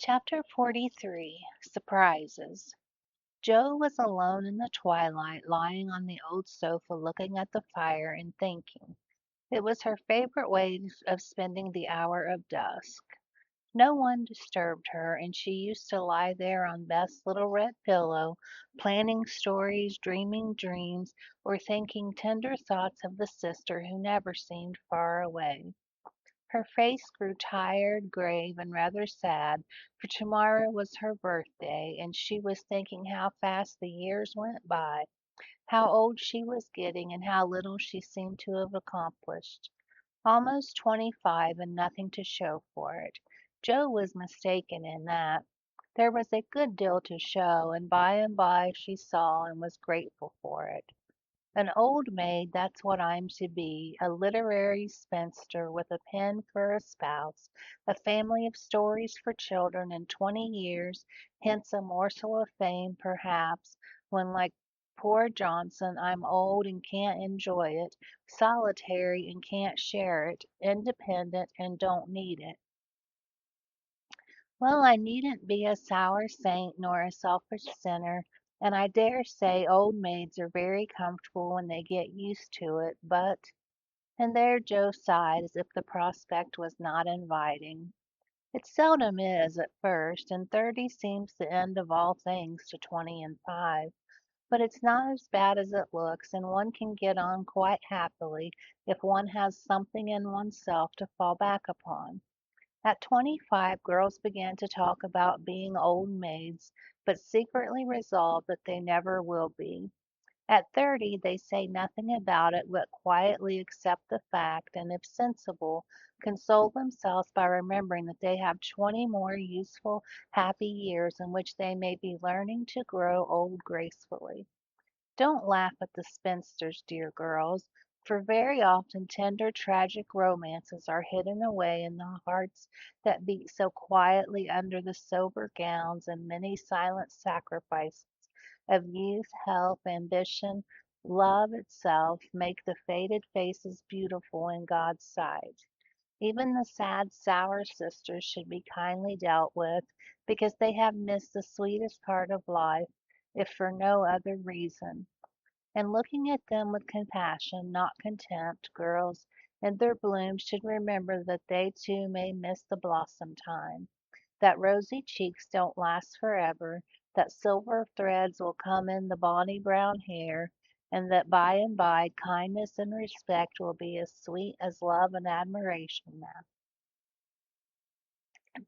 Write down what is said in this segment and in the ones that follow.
Chapter 43 Surprises. Joe was alone in the twilight, lying on the old sofa looking at the fire and thinking. It was her favorite way of spending the hour of dusk. No one disturbed her, and she used to lie there on Beth's little red pillow, planning stories, dreaming dreams, or thinking tender thoughts of the sister who never seemed far away. Her face grew tired, grave, and rather sad, for tomorrow was her birthday, and she was thinking how fast the years went by, how old she was getting, and how little she seemed to have accomplished. Almost 25 and nothing to show for it. Joe was mistaken in that. There was a good deal to show, and by she saw and was grateful for it. An old maid, that's what I'm to be, a literary spinster with a pen for a spouse, a family of stories for children, and 20 years, hence a morsel of fame, perhaps, when, like poor Johnson, I'm old and can't enjoy it, solitary and can't share it, independent and don't need it. Well, I needn't be a sour saint nor a selfish sinner, and I dare say old maids are very comfortable when they get used to it, but and there Joe sighed as if the prospect was not inviting. It seldom is at first, and 30 seems the end of all things to 20 and 5, but it's not as bad as it looks, and one can get on quite happily if one has something in oneself to fall back upon. At 25, girls began to talk about being old maids, but secretly resolve that they never will be. At 30, they say nothing about it but quietly accept the fact, and if sensible, console themselves by remembering that they have 20 more useful, happy years in which they may be learning to grow old gracefully. Don't laugh at the spinsters, dear girls, for very often tender, tragic romances are hidden away in the hearts that beat so quietly under the sober gowns and many silent sacrifices of youth, health, ambition, love itself make the faded faces beautiful in God's sight. Even the sad, sour sisters should be kindly dealt with, because they have missed the sweetest part of life, if for no other reason. And looking at them with compassion, not contempt, girls in their bloom should remember that they too may miss the blossom time, that rosy cheeks don't last forever, that silver threads will come in the bonny brown hair, and that by and by kindness and respect will be as sweet as love and admiration now.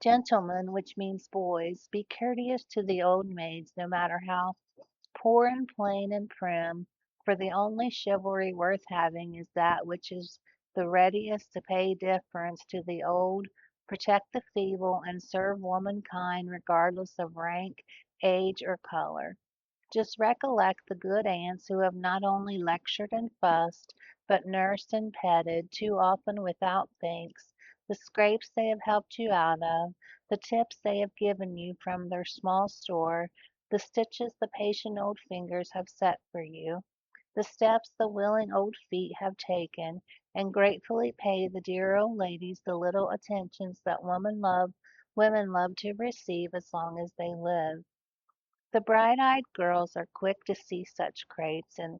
Gentlemen, which means boys, be courteous to the old maids, no matter how poor and plain and prim, for the only chivalry worth having is that which is the readiest to pay deference to the old, protect the feeble, and serve womankind regardless of rank, age, or color. Just recollect the good aunts who have not only lectured and fussed, but nursed and petted, too often without thanks, the scrapes they have helped you out of, the tips they have given you from their small store, the stitches the patient old fingers have set for you, the steps the willing old feet have taken, and gratefully pay the dear old ladies the little attentions that women love to receive as long as they live. The bright-eyed girls are quick to see such traits and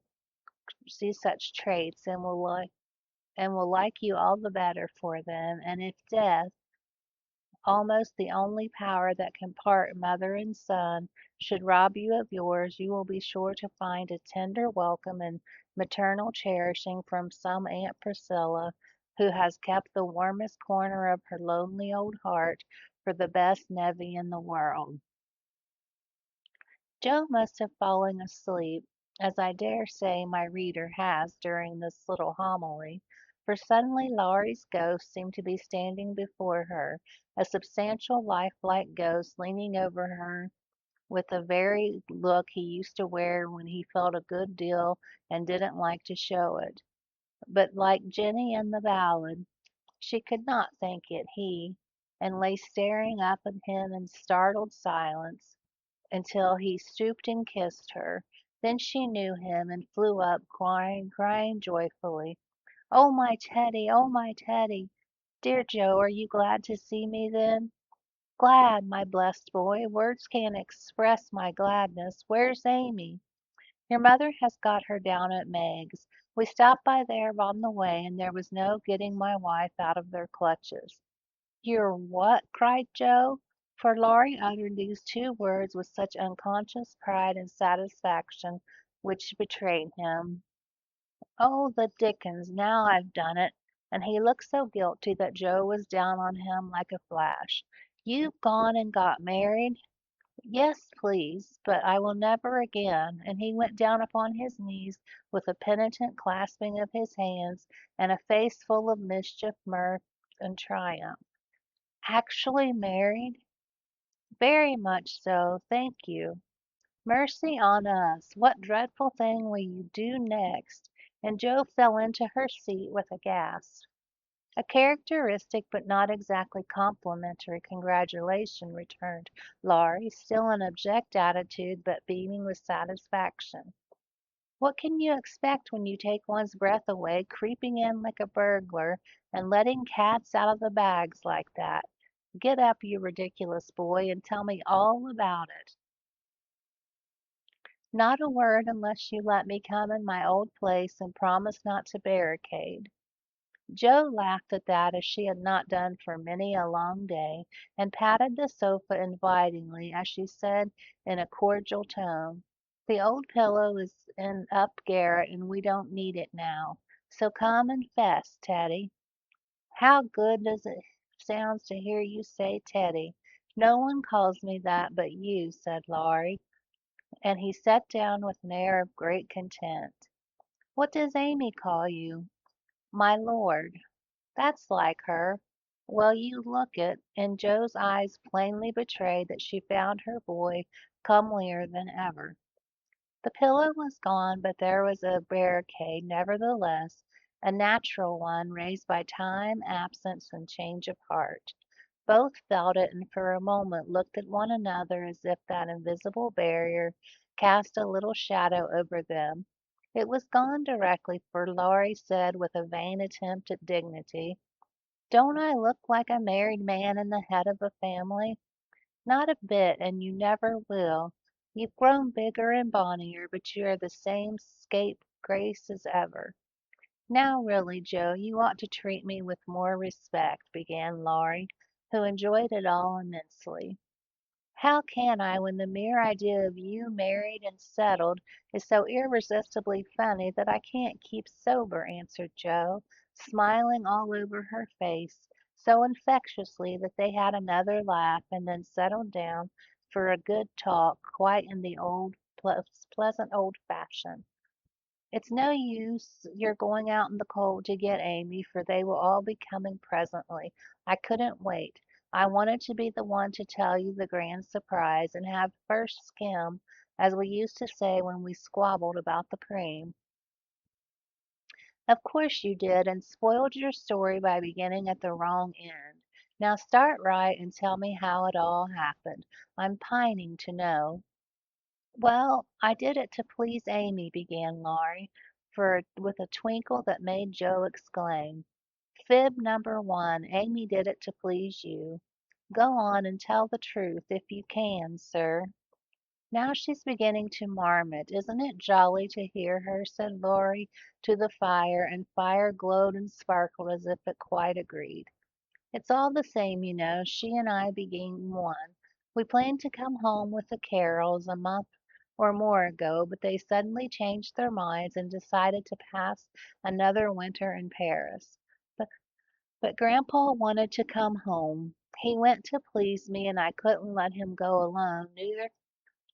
will like you all the better for them, and if death, almost the only power that can part mother and son, should rob you of yours, you will be sure to find a tender welcome and maternal cherishing from some Aunt Priscilla, who has kept the warmest corner of her lonely old heart for the best nevy in the world. Joe must have fallen asleep, as I dare say my reader has during this little homily, for suddenly Laurie's ghost seemed to be standing before her, a substantial lifelike ghost leaning over her with the very look he used to wear when he felt a good deal and didn't like to show it. But like Jenny in the ballad, she could not think it he, and lay staring up at him in startled silence until he stooped and kissed her. Then she knew him and flew up, crying joyfully, "Oh, my Teddy! Oh, my Teddy! Dear Joe, are you glad to see me then?" Glad, my blessed boy. Words can't express my gladness. Where's Amy? Your mother has got her down at Meg's. We stopped by there on the way, and there was no getting my wife out of their clutches. You're what? Cried Joe, for Laurie uttered these two words with such unconscious pride and satisfaction which betrayed him. Oh, the dickens, now I've done it. And he looked so guilty that Joe was down on him like a flash. You've gone and got married? Yes, please, but I will never again. And he went down upon his knees with a penitent clasping of his hands and a face full of mischief, mirth, and triumph. Actually married? Very much so, thank you. Mercy on us, what dreadful thing will you do next? And Jo fell into her seat with a gasp. A characteristic but not exactly complimentary congratulation, returned Laurie, still in abject attitude but beaming with satisfaction. What can you expect when you take one's breath away, creeping in like a burglar and letting cats out of the bags like that? Get up, you ridiculous boy, and tell me all about it. Not a word unless you let me come in my old place and promise not to barricade. Jo laughed at that as she had not done for many a long day, and patted the sofa invitingly as she said in a cordial tone, "The old pillow is in up garret and we don't need it now. So come and fess, Teddy." How good does it sounds to hear you say Teddy. No one calls me that but you, said Laurie, and he sat down with an air of great content. What does Amy call you? My lord. That's like her. Well, you look it, and Joe's eyes plainly betrayed that she found her boy comelier than ever. The pillow was gone, but there was a barricade, nevertheless, a natural one raised by time, absence, and change of heart. Both felt it, and for a moment looked at one another as if that invisible barrier cast a little shadow over them. It was gone directly, for Laurie said with a vain attempt at dignity, "Don't I look like a married man and the head of a family?" "Not a bit, and you never will. You've grown bigger and bonnier, but you are the same scapegrace as ever." "Now really, Joe, you ought to treat me with more respect," began Laurie, who enjoyed it all immensely. "How can I when the mere idea of you married and settled is so irresistibly funny that I can't keep sober," answered Joe, smiling all over her face, so infectiously that they had another laugh and then settled down for a good talk, quite in the old pleasant old fashion. "It's no use your going out in the cold to get Amy, for they will all be coming presently. I couldn't wait. I wanted to be the one to tell you the grand surprise, and have first skim, as we used to say when we squabbled about the cream." "Of course you did, and spoiled your story by beginning at the wrong end. Now start right and tell me how it all happened. I'm pining to know." "Well, I did it to please Amy," began Laurie, with a twinkle that made Joe exclaim, "Fib number one, Amy did it to please you. Go on and tell the truth, if you can, sir." "Now she's beginning to marmot. Isn't it jolly to hear her?" said Laurie to the fire, and fire glowed and sparkled as if it quite agreed. "It's all the same, you know. She and I being one. We planned to come home with the Carrolls a month or more ago, but they suddenly changed their minds and decided to pass another winter in Paris. But, but Grandpa wanted to come home. He went to please me, and I couldn't let him go alone.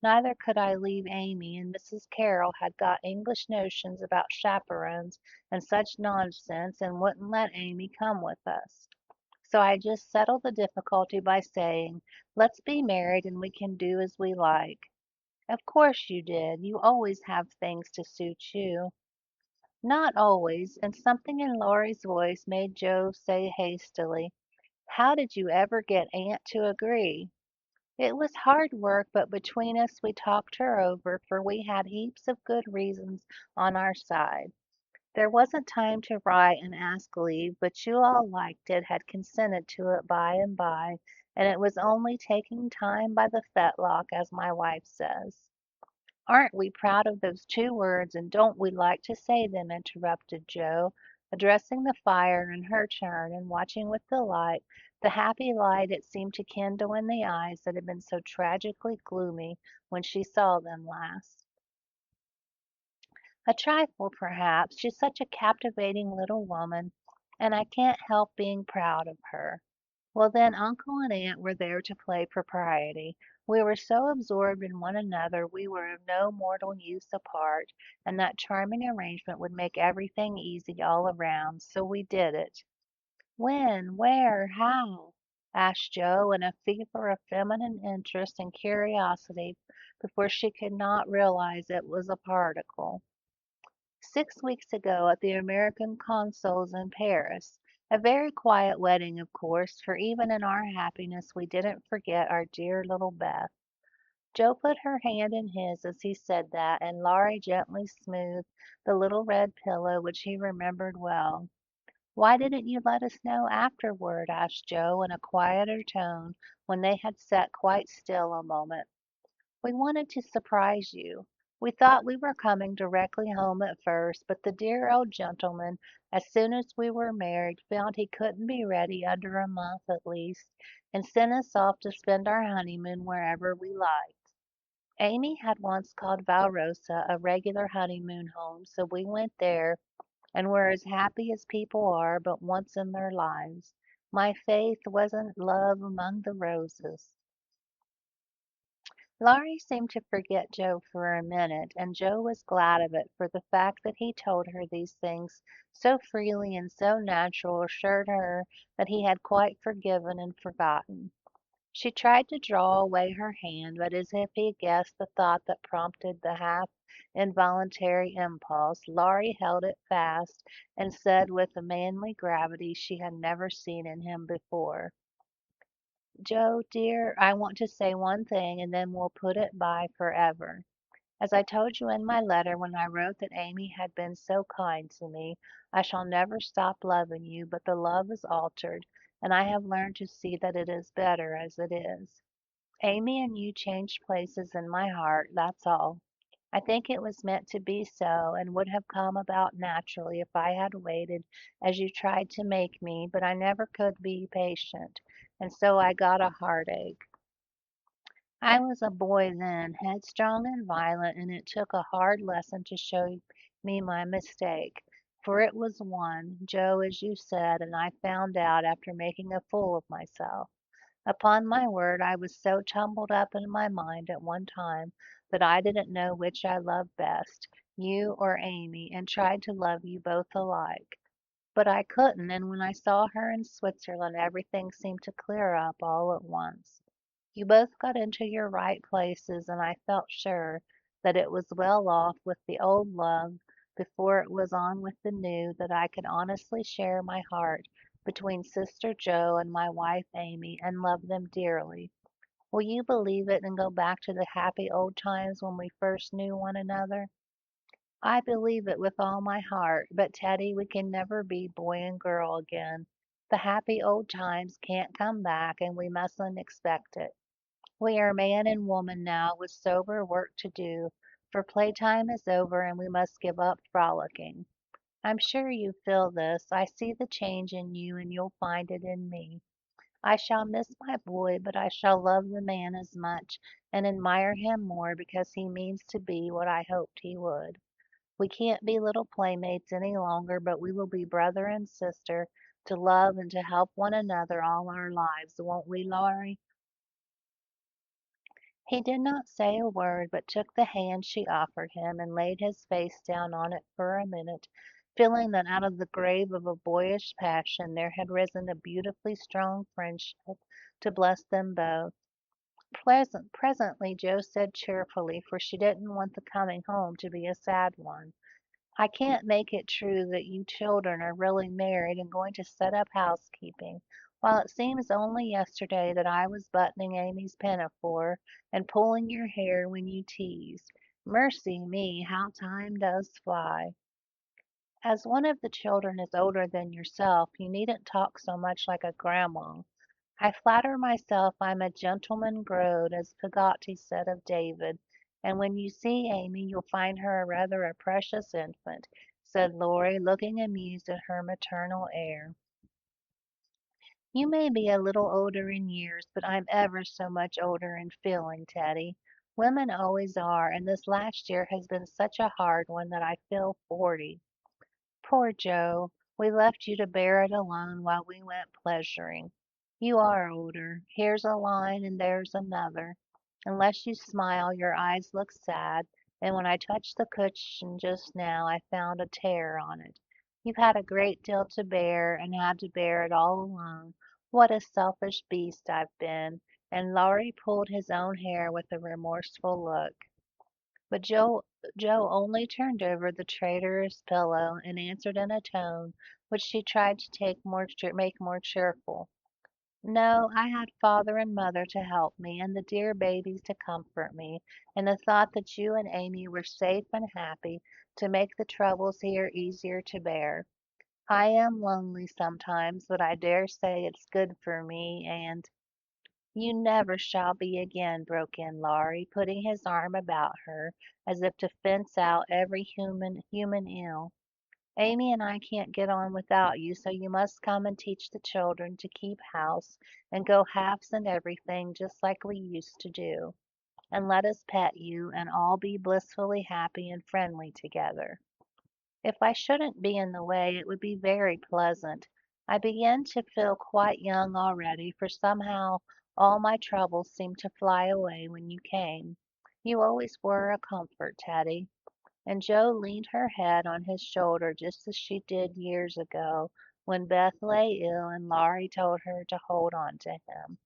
Neither could I leave Amy, and Mrs. Carroll had got English notions about chaperons and such nonsense, and wouldn't let Amy come with us. So I just settled the difficulty by saying, 'Let's be married and we can do as we like.' Of course you did. You always have things to suit you." "Not always," and something in Laurie's voice made Joe say hastily, "How did you ever get Aunt to agree?" "It was hard work, but between us we talked her over, for we had heaps of good reasons on our side. There wasn't time to write and ask leave, but you all liked it, had consented to it by and by, and it was only taking time by the fetlock, as my wife says. Aren't we proud of those 2 words, and don't we like to say them?" interrupted Joe, addressing the fire in her turn and watching with delight the happy light it seemed to kindle in the eyes that had been so tragically gloomy when she saw them last. "A trifle, perhaps. She's such a captivating little woman, and I can't help being proud of her." Well, then Uncle and Aunt were there to play propriety. We were so absorbed in one another we were of no mortal use apart, and that charming arrangement would make everything easy all around, so we did it. "When? Where? How?" asked Joe in a fever of feminine interest and curiosity before she could not realize it was a particle. "6 weeks ago at the American Consul's in Paris. A very quiet wedding, of course, for even in our happiness we didn't forget our dear little Beth." Joe put her hand in his as he said that, and Laurie gently smoothed the little red pillow which he remembered well. "Why didn't you let us know afterward?" asked Joe in a quieter tone when they had sat quite still a moment. "We wanted to surprise you. We thought we were coming directly home at first, but the dear old gentleman, as soon as we were married, found he couldn't be ready under a month at least, and sent us off to spend our honeymoon wherever we liked. Amy had once called Valrosa a regular honeymoon home, so we went there, and were as happy as people are but once in their lives. My faith, wasn't love among the roses?" Laurie seemed to forget Joe for a minute, and Joe was glad of it, for the fact that he told her these things so freely and so natural assured her that he had quite forgiven and forgotten. She tried to draw away her hand, but as if he guessed the thought that prompted the half involuntary impulse, Laurie held it fast and said with a manly gravity she had never seen in him before: "Joe, dear, I want to say one thing and then we'll put it by forever. As I told you in my letter when I wrote that Amy had been so kind to me, I shall never stop loving you, but the love is altered, and I have learned to see that it is better as it is. Amy and you changed places in my heart, that's all. I think it was meant to be so, and would have come about naturally if I had waited as you tried to make me, but I never could be patient, and so I got a heartache. I was a boy then, headstrong and violent, and it took a hard lesson to show me my mistake, for it was one, Joe, as you said, and I found out after making a fool of myself. Upon my word, I was so tumbled up in my mind at one time that I didn't know which I loved best, you or Amy, and tried to love you both alike. But I couldn't, and when I saw her in Switzerland, everything seemed to clear up all at once. You both got into your right places, and I felt sure that it was well off with the old love before it was on with the new, that I could honestly share my heart between Sister Joe and my wife Amy, and love them dearly. Will you believe it and go back to the happy old times when we first knew one another?" "I believe it with all my heart, but Teddy, we can never be boy and girl again. The happy old times can't come back, and we mustn't expect it. We are man and woman now, with sober work to do, for playtime is over and we must give up frolicking. I'm sure you feel this. I see the change in you, and you'll find it in me. I shall miss my boy, but I shall love the man as much and admire him more because he means to be what I hoped he would. We can't be little playmates any longer, but we will be brother and sister, to love and to help one another all our lives, won't we, Laurie?" He did not say a word, but took the hand she offered him and laid his face down on it for a minute, feeling that out of the grave of a boyish passion there had risen a beautifully strong friendship to bless them both. Presently Joe said cheerfully, for she didn't want the coming home to be a sad one: "I can't make it true that you children are really married and going to set up housekeeping, while it seems only yesterday that I was buttoning Amy's pinafore and pulling your hair when you teased. Mercy me, how time does fly! As one of the children is older than yourself, you needn't talk so much like a grandma. I flatter myself I'm a gentleman growed, as Pegotty said of David, and when you see Amy you'll find her rather a precious infant," said Laurie, looking amused at her maternal air. "You may be a little older in years, but I'm ever so much older in feeling, Teddy. Women always are, and this last year has been such a hard one that I feel 40. Poor Joe, we left you to bear it alone while we went pleasuring. You are older. Here's a line and there's another. Unless you smile, your eyes look sad, and when I touched the cushion just now I found a tear on it. You've had a great deal to bear, and had to bear it all alone. What a selfish beast I've been." And Laurie pulled his own hair with a remorseful look. But Joe only turned over the traitorous pillow and answered in a tone which she tried to make more cheerful. "No, I had father and mother to help me, and the dear babies to comfort me, and the thought that you and Amy were safe and happy to make the troubles here easier to bear. I am lonely sometimes, but I dare say it's good for me, and—" "You never shall be again," broke in Laurie, putting his arm about her as if to fence out every human ill. "Amy and I can't get on without you, so you must come and teach the children to keep house and go halves in everything just like we used to do, and let us pet you and all be blissfully happy and friendly together. If I shouldn't be in the way, it would be very pleasant. I begin to feel quite young already, for somehow all my troubles seemed to fly away when you came. You always were a comfort, Teddy." And Joe leaned her head on his shoulder just as she did years ago when Beth lay ill and Laurie told her to hold on to him.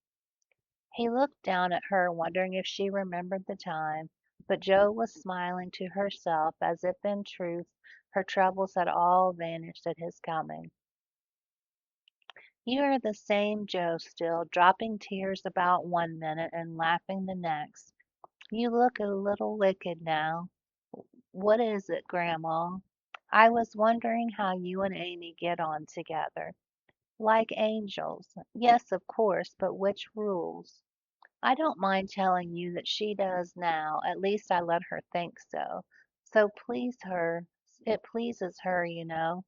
He looked down at her, wondering if she remembered the time, but Joe was smiling to herself as if in truth her troubles had all vanished at his coming. "You are the same Joe still, dropping tears about one minute and laughing the next. You look a little wicked now. What is it, Grandma?" "I was wondering how you and Amy get on together." "Like angels. Yes, of course, but which rules?" "I don't mind telling you that she does now, at least I let her think so. So please her, it pleases her, you know.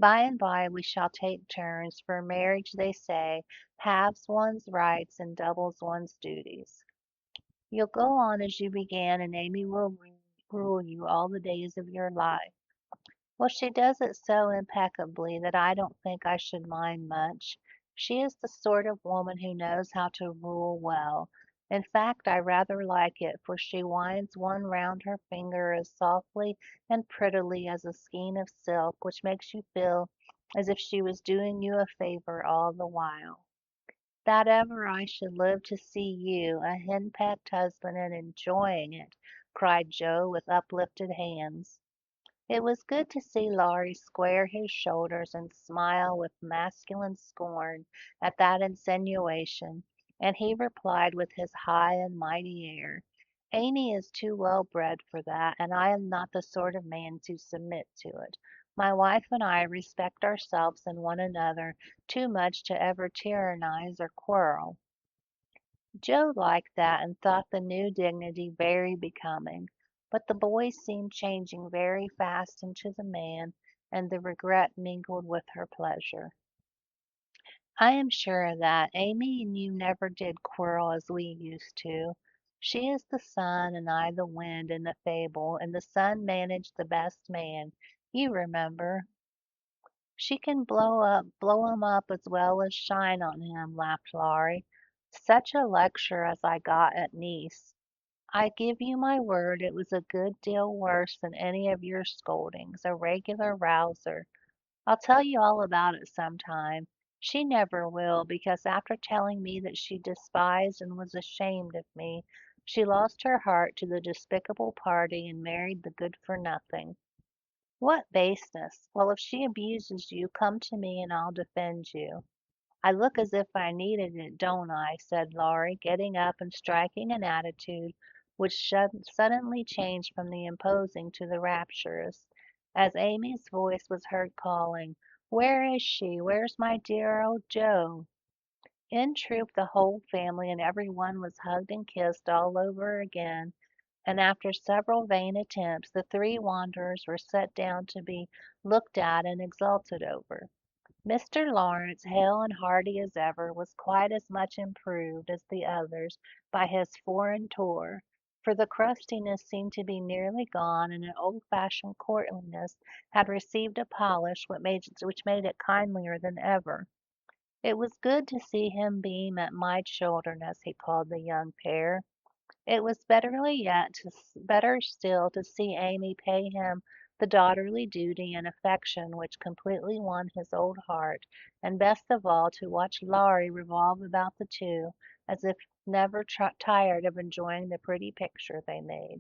By and by we shall take turns, for marriage, they say, halves one's rights and doubles one's duties. You'll go on as you began, and Amy will rule you all the days of your life." "Well, she does it so impeccably that I don't think I should mind much. She is the sort of woman who knows how to rule well. In fact, I rather like it, for she winds one round her finger as softly and prettily as a skein of silk, which makes you feel as if she was doing you a favor all the while." "That ever I should live to see you a henpecked husband and enjoying it!" cried Joe with uplifted hands. It was good to see Laurie square his shoulders and smile with masculine scorn at that insinuation, and he replied with his high and mighty air, "Amy is too well bred for that, and I am not the sort of man to submit to it. My wife and I respect ourselves and one another too much to ever tyrannize or quarrel." Joe liked that and thought the new dignity very becoming, but the boy seemed changing very fast into the man, and the regret mingled with her pleasure. "I am sure of that. Amy and you never did quarrel as we used to. She is the sun and I the wind in the fable, and the sun managed the best man. You remember. She can blow 'em up as well as shine on him," laughed Laurie. "Such a lecture as I got at Nice. I give you my word it was a good deal worse than any of your scoldings, a regular rouser. I'll tell you all about it sometime. She never will, because after telling me that she despised and was ashamed of me, she lost her heart to the despicable party and married the good-for-nothing. What baseness! Well, if she abuses you, come to me and I'll defend you." "I look as if I needed it, don't I?" said Laurie, getting up and striking an attitude which suddenly changed from the imposing to the rapturous, as Amy's voice was heard calling, "Where is she? Where's my dear old Joe?" In trooped the whole family, and everyone was hugged and kissed all over again, and after several vain attempts, the three wanderers were set down to be looked at and exulted over. Mr. Lawrence, hale and hearty as ever, was quite as much improved as the others by his foreign tour, for the crustiness seemed to be nearly gone, and an old-fashioned courtliness had received a polish which made it kindlier than ever. It was good to see him beam at my children, as he called the young pair. It was better still to see Amy pay him the daughterly duty and affection which completely won his old heart, and best of all to watch Laurie revolve about the two as if never tired of enjoying the pretty picture they made.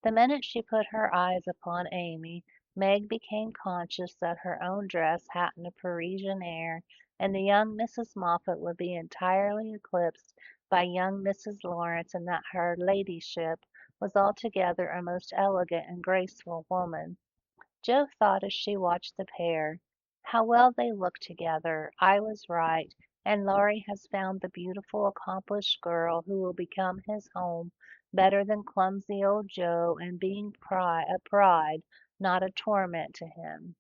The minute she put her eyes upon Amy, Meg became conscious that her own dress hadn't a Parisian air, and the young Mrs. Moffat would be entirely eclipsed by young Mrs. Lawrence, and that her ladyship was altogether a most elegant and graceful woman. Jo thought as she watched the pair, "How well they look together. I was right, and Laurie has found the beautiful, accomplished girl who will become his home better than clumsy old Jo, and being a pride, not a torment to him."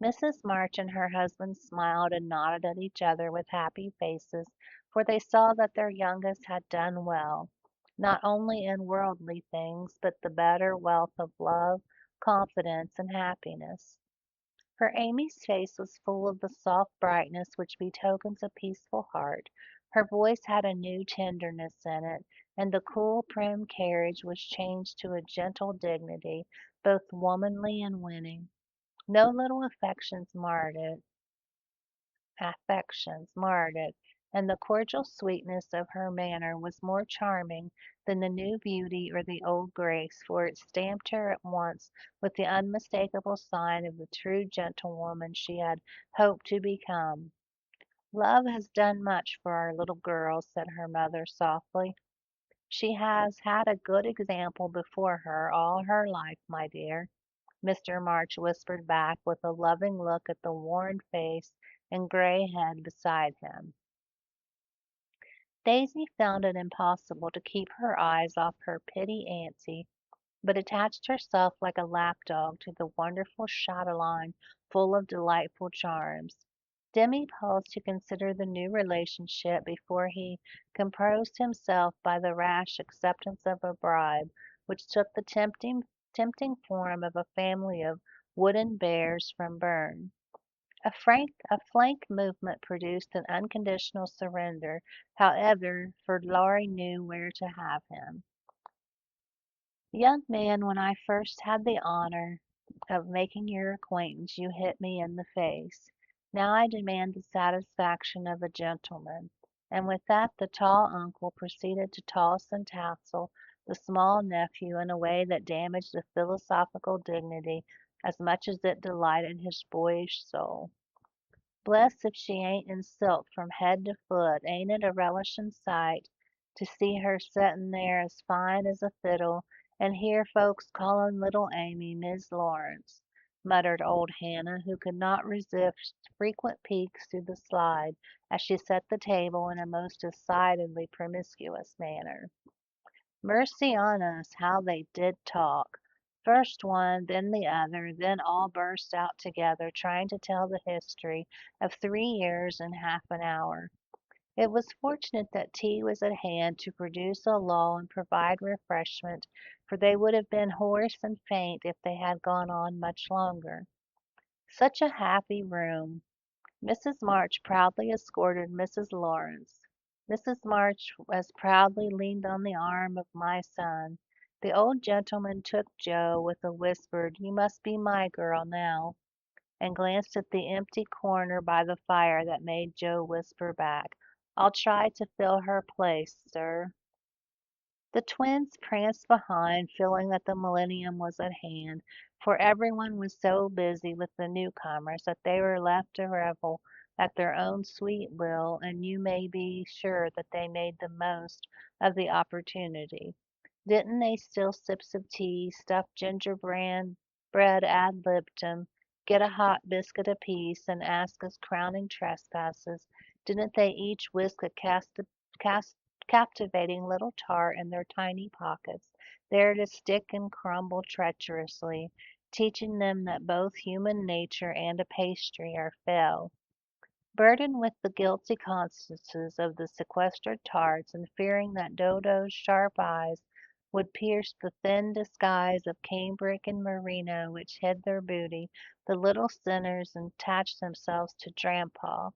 Mrs. March and her husband smiled and nodded at each other with happy faces, for they saw that their youngest had done well, not only in worldly things, but the better wealth of love, confidence, and happiness. For Amy's face was full of the soft brightness which betokens a peaceful heart. Her voice had a new tenderness in it, and the cool, prim carriage was changed to a gentle dignity, both womanly and winning. No little affections marred it, and the cordial sweetness of her manner was more charming than the new beauty or the old grace, for it stamped her at once with the unmistakable sign of the true gentlewoman she had hoped to become. "Love has done much for our little girl," said her mother softly. "She has had a good example before her all her life, my dear," Mr. March whispered back with a loving look at the worn face and gray head beside him. Daisy found it impossible to keep her eyes off her pretty auntie, but attached herself like a lapdog to the wonderful chatelaine full of delightful charms. Demi paused to consider the new relationship before he composed himself by the rash acceptance of a bribe, which took the tempting form of a family of wooden bears from Berne. A flank movement produced an unconditional surrender, however, for Laurie knew where to have him. "Young man, when I first had the honor of making your acquaintance you hit me in the face. Now I demand the satisfaction of a gentleman." And with that the tall uncle proceeded to toss and tassel the small nephew in a way that damaged the philosophical dignity as much as it delighted his boyish soul. "Blest if she ain't in silk from head to foot. Ain't it a relishin' sight to see her settin' there as fine as a fiddle, and hear folks callin' little Amy 'Mis' Lawrence,'" muttered old Hannah, who could not resist frequent peeks through the slide as she set the table in a most decidedly promiscuous manner. Mercy on us, how they did talk! First one, then the other, then all burst out together, trying to tell the history of 3 years in half an hour. It was fortunate that tea was at hand to produce a lull and provide refreshment, for they would have been hoarse and faint if they had gone on much longer. Such a happy room! Mrs. March proudly escorted Mrs. Lawrence. Mrs. March as proudly leaned on the arm of my son. The old gentleman took Jo with a whispered, "You must be my girl now," and glanced at the empty corner by the fire that made Jo whisper back, "I'll try to fill her place, sir." The twins pranced behind, feeling that the millennium was at hand, for everyone was so busy with the newcomers that they were left to revel at their own sweet will, and you may be sure that they made the most of the opportunity. Didn't they steal sips of tea, stuff gingerbread ad libitum, get a hot biscuit apiece, and ask us crowning trespasses Didn't they each whisk a cast, captivating little tart in their tiny pockets, there to stick and crumble treacherously, teaching them that both human nature and a pastry are fell? Burdened with the guilty consciences of the sequestered tarts, and fearing that Dodo's sharp eyes would pierce the thin disguise of cambric and merino which hid their booty, the little sinners attached themselves to Grandpa,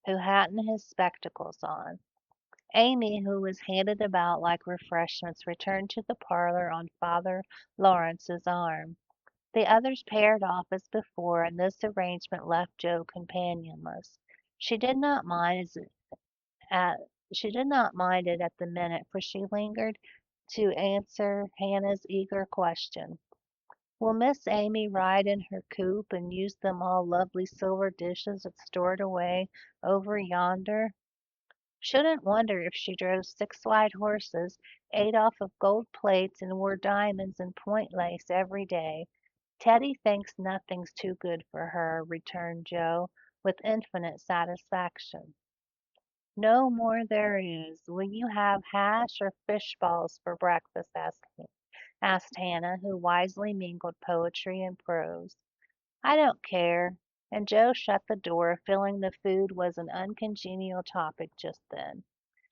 who hadn't his spectacles on. Amy, who was handed about like refreshments, returned to the parlor on Father Lawrence's arm. The others paired off as before, and this arrangement left Joe companionless. She did not mind as at she did not mind it at the minute, for she lingered to answer Hannah's eager question. Will Miss Amy ride in her coupe and use them all lovely silver dishes that's stored away over yonder? Shouldn't wonder if she drove 6 white horses, ate off of gold plates, and wore diamonds and point lace every day. Teddy thinks nothing's too good for her, returned Joe, with infinite satisfaction. No more there is. Will you have hash or fish balls for breakfast? Asked Hannah, who wisely mingled poetry and prose. I don't care. And Joe shut the door, feeling the food was an uncongenial topic just then.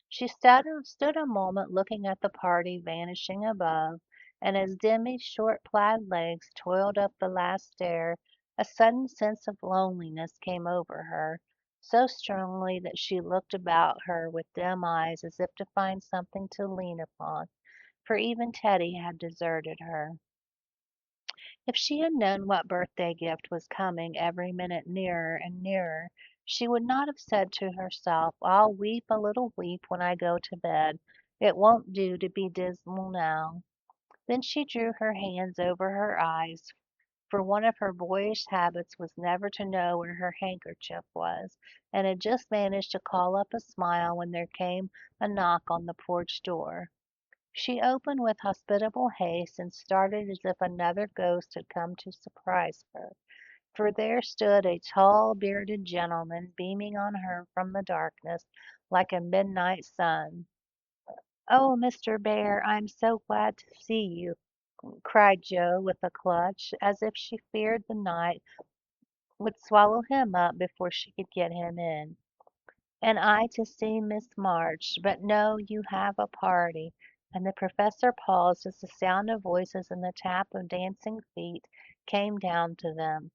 She stood a moment looking at the party vanishing above, and as Demi's short plaid legs toiled up the last stair, a sudden sense of loneliness came over her, so strongly that she looked about her with dim eyes as if to find something to lean upon, for even Teddy had deserted her. If she had known what birthday gift was coming every minute nearer and nearer, she would not have said to herself, I'll weep a little weep when I go to bed. It won't do to be dismal now. Then she drew her hands over her eyes, for one of her boyish habits was never to know where her handkerchief was, and had just managed to call up a smile when there came a knock on the porch door. She opened with hospitable haste and started as if another ghost had come to surprise her, for there stood a tall, bearded gentleman beaming on her from the darkness like a midnight sun. "Oh, Mr. Bear, I'm so glad to see you!" cried Joe with a clutch, as if she feared the night would swallow him up before she could get him in. "And I to see Miss March. But no, you have a party." And the professor paused as the sound of voices and the tap of dancing feet came down to them.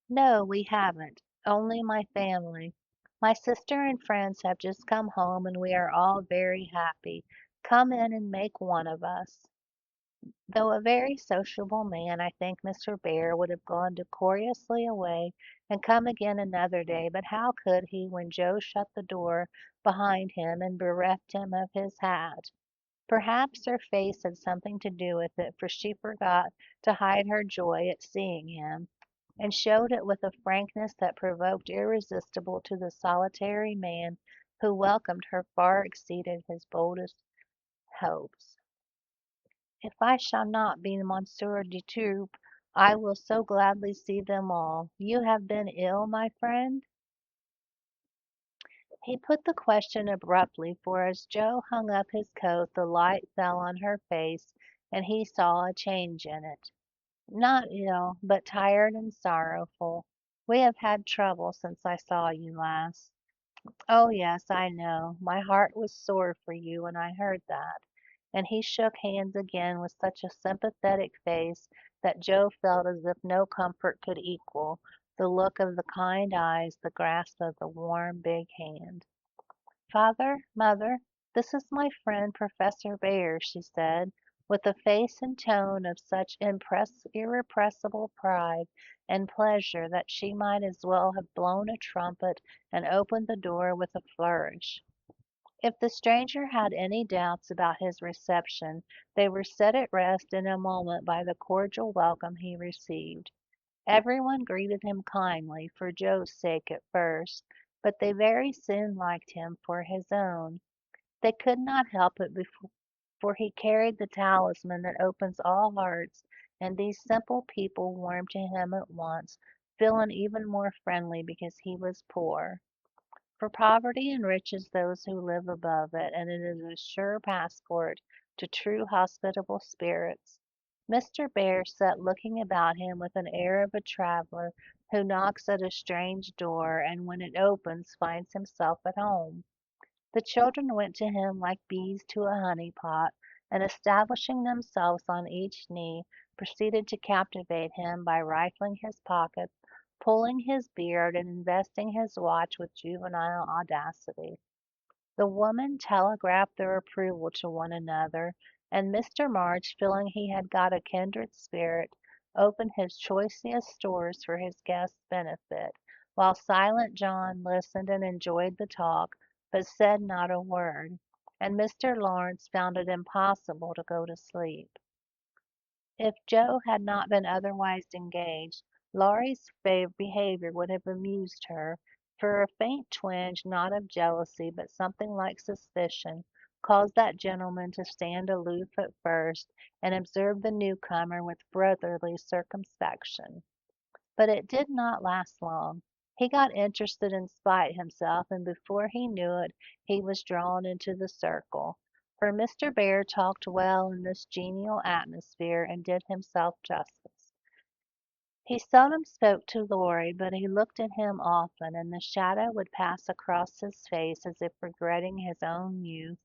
"No, we haven't. Only my family. My sister and friends have just come home, and we are all very happy. Come in and make one of us." Though a very sociable man, I think Mr. Bear would have gone decorously away and come again another day, but how could he when Joe shut the door behind him and bereft him of his hat? Perhaps her face had something to do with it, for she forgot to hide her joy at seeing him, and showed it with a frankness that provoked irresistible to the solitary man who welcomed her far exceeded his boldest hopes. If I shall not be Monsieur de Troupe, I will so gladly see them all. You have been ill, my friend? He put the question abruptly, for as Joe hung up his coat the light fell on her face, and he saw a change in it. Not ill, but tired and sorrowful. We have had trouble since I saw you last. Oh, yes, I know. My heart was sore for you when I heard that. And he shook hands again with such a sympathetic face that Joe felt as if no comfort could equal the look of the kind eyes, the grasp of the warm, big hand. "Father, mother, this is my friend Professor Bear," she said, with a face and tone of such irrepressible pride and pleasure that she might as well have blown a trumpet and opened the door with a flourish. If the stranger had any doubts about his reception, they were set at rest in a moment by the cordial welcome he received. Everyone greeted him kindly, for Joe's sake at first, but they very soon liked him for his own. They could not help it, for he carried the talisman that opens all hearts, and these simple people warmed to him at once, feeling even more friendly because he was poor. For poverty enriches those who live above it, and it is a sure passport to true hospitable spirits. Mr. Bear sat looking about him with an air of a traveler who knocks at a strange door, and when it opens finds himself at home. The children went to him like bees to a honey pot, and establishing themselves on each knee, proceeded to captivate him by rifling his pockets, pulling his beard, and investing his watch with juvenile audacity. The women telegraphed their approval to one another, and Mr. March, feeling he had got a kindred spirit, opened his choicest stores for his guests' benefit, while Silent John listened and enjoyed the talk, but said not a word, and Mr. Lawrence found it impossible to go to sleep. If Joe had not been otherwise engaged, Laurie's behavior would have amused her, for a faint twinge, not of jealousy, but something like suspicion, caused that gentleman to stand aloof at first, and observe the newcomer with brotherly circumspection. But it did not last long. He got interested in spite himself, and before he knew it he was drawn into the circle. For Mr. Bear talked well in this genial atmosphere and did himself justice. He seldom spoke to Laurie, but he looked at him often, and the shadow would pass across his face as if regretting his own youth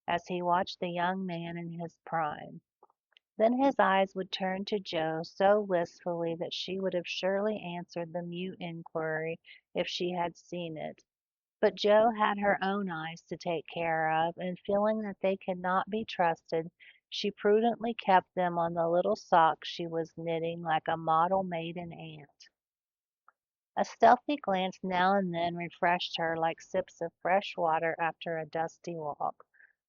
as he watched the young man in his prime. Then his eyes would turn to Jo so wistfully that she would have surely answered the mute inquiry if she had seen it. But Jo had her own eyes to take care of, and feeling that they could not be trusted, she prudently kept them on the little socks she was knitting like a model maiden aunt. A stealthy glance now and then refreshed her like sips of fresh water after a dusty walk,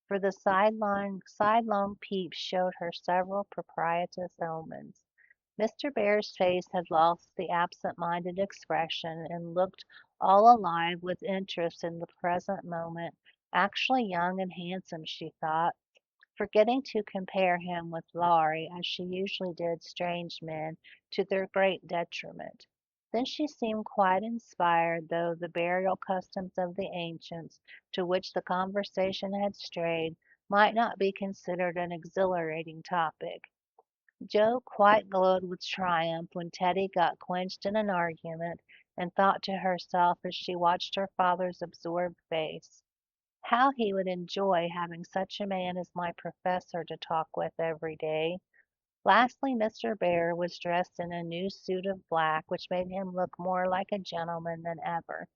for the sidelong peeps showed her several propitious omens. Mr. Bear's face had lost the absent-minded expression and looked all alive with interest in the present moment, actually young and handsome, she thought, forgetting to compare him with Laurie, as she usually did strange men, to their great detriment. Then she seemed quite inspired, though the burial customs of the ancients, to which the conversation had strayed, might not be considered an exhilarating topic. Jo quite glowed with triumph when Teddy got quenched in an argument, and thought to herself as she watched her father's absorbed face, how he would enjoy having such a man as my professor to talk with every day. Lastly, Mr. Bear was dressed in a new suit of black, which made him look more like a gentleman than ever.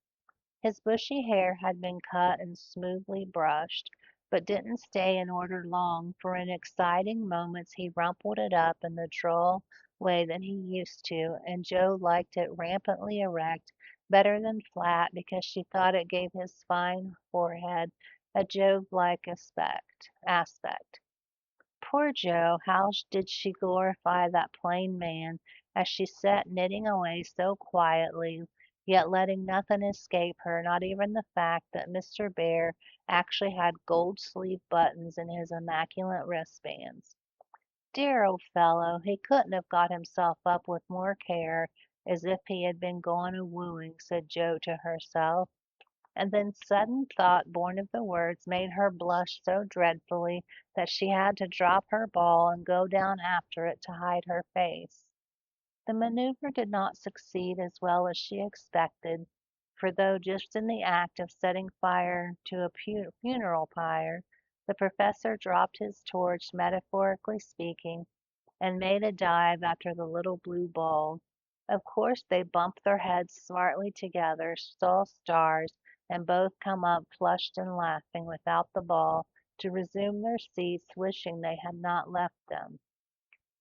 His bushy hair had been cut and smoothly brushed, but didn't stay in order long, for in exciting moments he rumpled it up in the droll way that he used to, and Jo liked it rampantly erect better than flat, because she thought it gave his fine forehead a Jove-like aspect. Poor Jo, how did she glorify that plain man as she sat knitting away so quietly, yet letting nothing escape her, not even the fact that Mr. Bear actually had gold sleeve buttons in his immaculate wristbands. Dear old fellow, he couldn't have got himself up with more care, as if he had been going a wooing, said Jo to herself. And then sudden thought born of the words made her blush so dreadfully that she had to drop her ball and go down after it to hide her face. The maneuver did not succeed as well as she expected, for though just in the act of setting fire to a funeral pyre, the professor dropped his torch, metaphorically speaking, and made a dive after the little blue ball. Of course they bumped their heads smartly together, saw stars, and both come up flushed and laughing without the ball, to resume their seats, wishing they had not left them.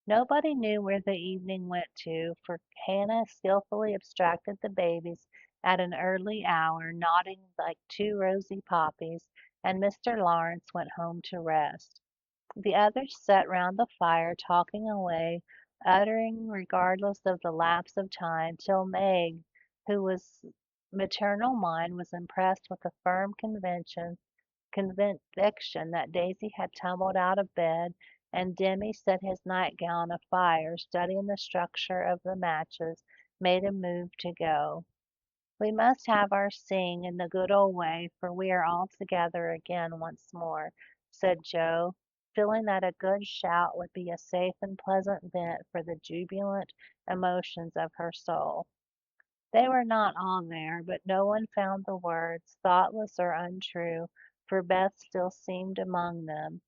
Nobody knew where the evening went to, for Hannah skilfully abstracted the babies at an early hour, nodding like two rosy poppies, and Mr. Lawrence went home to rest. The others sat round the fire, talking away, uttering regardless of the lapse of time, till Meg, whose maternal mind was impressed with a firm conviction that Daisy had tumbled out of bed, and Demi set his nightgown afire, studying the structure of the matches, made a move to go. We must have our sing in the good old way, for we are all together again once more," said Joe, feeling that a good shout would be a safe and pleasant vent for the jubilant emotions of her soul. They were not all there, but no one found the words thoughtless or untrue, for Beth still seemed among them,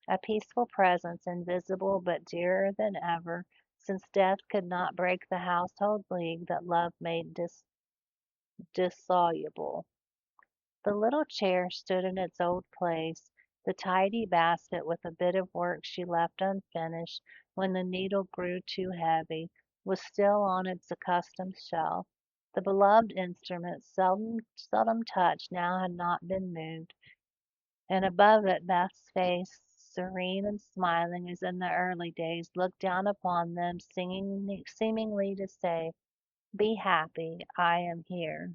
a peaceful presence, invisible but dearer than ever, since death could not break the household league that love made dissoluble. The little chair stood in its old place, the tidy basket with a bit of work she left unfinished when the needle grew too heavy was still on its accustomed shelf. The beloved instrument, seldom touched, now had not been moved, and above it Beth's face, serene and smiling as in the early days, looked down upon them, seemingly to say, "Be happy, I am here."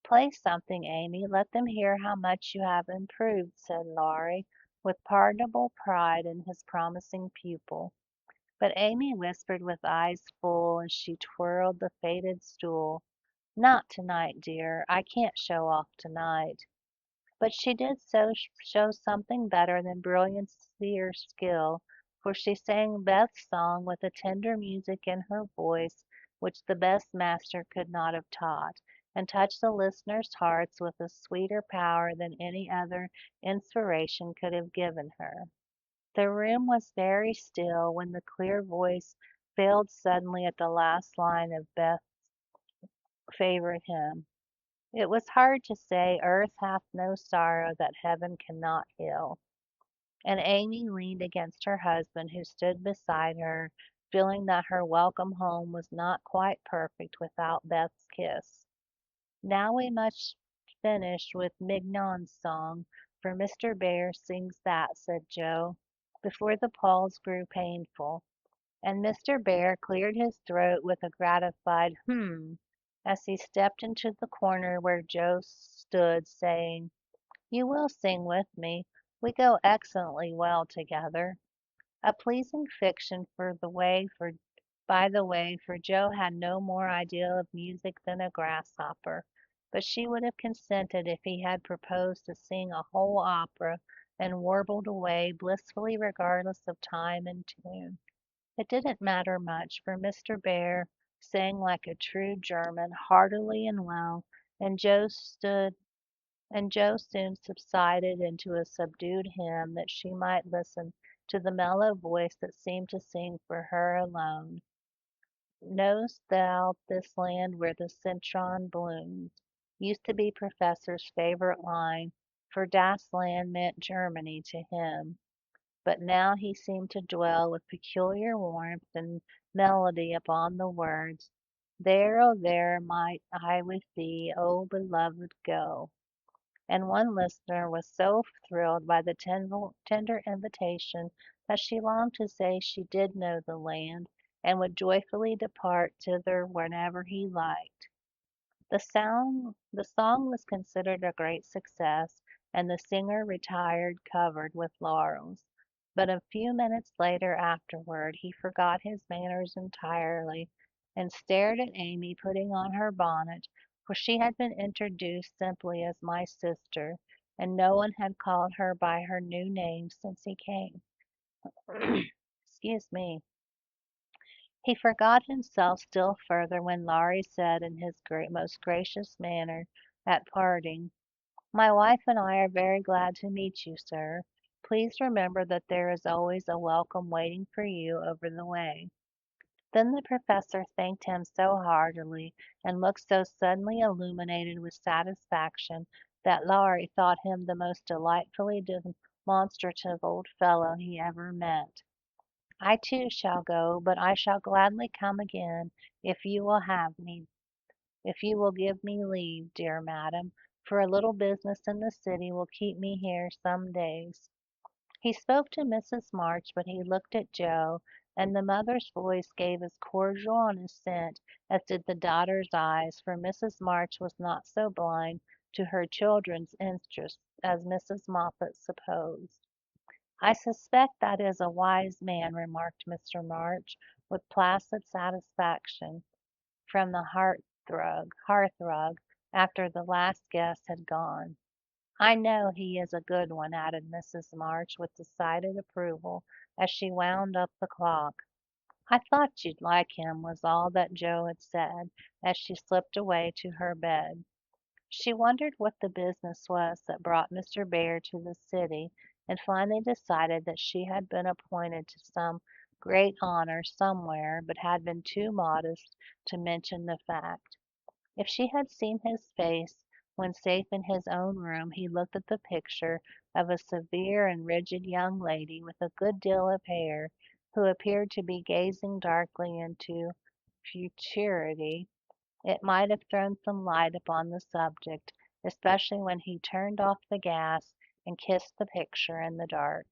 "Play something, Amy. Let them hear how much you have improved," said Laurie, with pardonable pride in his promising pupil. But Amy whispered with eyes full as she twirled the faded stool, "Not tonight, dear. I can't show off tonight." But she did show something better than brilliancy or skill, for she sang Beth's song with a tender music in her voice which the best master could not have taught, and touched the listeners' hearts with a sweeter power than any other inspiration could have given her. The room was very still when the clear voice failed suddenly at the last line of Beth's favorite hymn. It was hard to say, "Earth hath no sorrow that heaven cannot heal," and Amy leaned against her husband, who stood beside her, feeling that her welcome home was not quite perfect without Beth's kiss. "Now we must finish with Mignon's song, for Mr. Bear sings that," said Joe, before the pause grew painful. And Mr. Bear cleared his throat with a gratified as he stepped into the corner where Joe stood, saying, "You will sing with me. We go excellently well together." A pleasing fiction by the way, for Joe had no more idea of music than a grasshopper, but she would have consented if he had proposed to sing a whole opera and warbled away blissfully regardless of time and tune. It didn't matter much, for Mr. Bear sang like a true German, heartily and well, and Joe soon subsided into a subdued hymn that she might listen to the mellow voice that seemed to sing for her alone. "Know'st thou this land where the citron blooms?" used to be Professor's favorite line, for Das Land meant Germany to him. But now he seemed to dwell with peculiar warmth and melody upon the words, "There, oh there might I with thee, oh beloved, go." And one listener was so thrilled by the tender invitation that she longed to say she did know the land, and would joyfully depart thither whenever he liked. The song was considered a great success, and the singer retired covered with laurels. But a few minutes afterward he forgot his manners entirely, and stared at Amy putting on her bonnet, for she had been introduced simply as "my sister," and no one had called her by her new name since he came. Excuse me. He forgot himself still further when Laurie said in his most gracious manner at parting, "My wife and I are very glad to meet you, sir. Please remember that there is always a welcome waiting for you over the way." Then the professor thanked him so heartily, and looked so suddenly illuminated with satisfaction, that Laurie thought him the most delightfully demonstrative old fellow he ever met. "I too shall go, but I shall gladly come again if you will give me leave, dear madam, for a little business in the city will keep me here some days." He spoke to Mrs. March, but he looked at Joe, and the mother's voice gave as cordial an assent as did the daughter's eyes, for Mrs. March was not so blind to her children's interests as Mrs. Moppet supposed. "I suspect that is a wise man," remarked Mr. March, with placid satisfaction, from the hearthrug after the last guest had gone. "I know he is a good one," added Mrs. March with decided approval as she wound up the clock. "I thought you'd like him," was all that Joe had said as she slipped away to her bed. She wondered what the business was that brought Mr. Bear to the city, and finally decided that she had been appointed to some great honor somewhere, but had been too modest to mention the fact. If she had seen his face when safe in his own room, he looked at the picture of a severe and rigid young lady with a good deal of hair, who appeared to be gazing darkly into futurity, it might have thrown some light upon the subject, especially when he turned off the gas and kissed the picture in the dark.